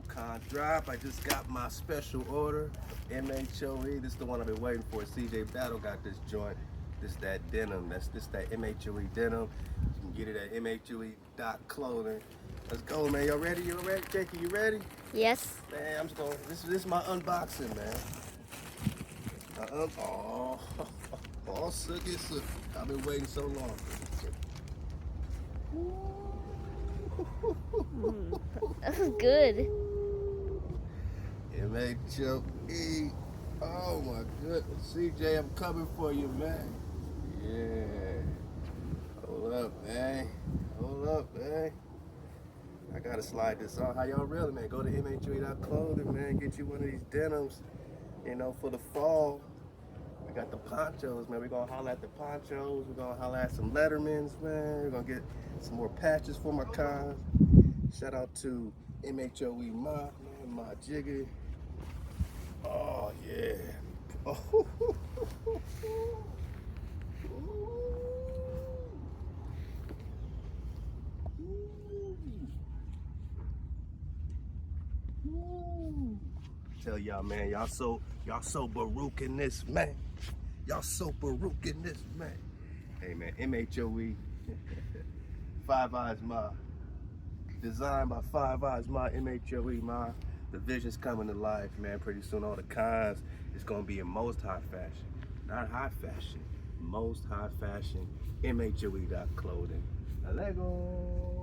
con drop. I just got my special order, MHOE. This is the one I've been waiting for. CJ Battle got this joint. This that denim. This that MHOE denim. You can get it at MHOE.clothing. Let's go, man. Y'all ready? You ready? Jakey, you ready? Yes. Man, I'm just going. This is my unboxing, man. Oh, sookie. I've been waiting so long. That was good. MHOE. Oh my goodness. CJ, I'm coming for you, man. Yeah. Hold up, man. Hold up, man. I gotta slide this on. How y'all reeling, man? Go to MHOE.clothing, man. Get you one of these denims, you know, for the fall. We got the ponchos, man. We're gonna holler at the ponchos. We're gonna holler at some Lettermans, man. We're gonna get some more patches for my cons. Shout out to MHOE.MH, man, my jiggy. Oh yeah. Oh. Tell y'all, man, y'all so Baruch in this, man. Y'all so Baruch in this, man. Hey, man, MHOE, 5eyesMah. Designed by 5eyesMah, MHOE.MH. The vision's coming to life, man. Pretty soon all the cons is gonna be in most high fashion. Not high fashion, most high fashion, MHOE.clothing. Now let go.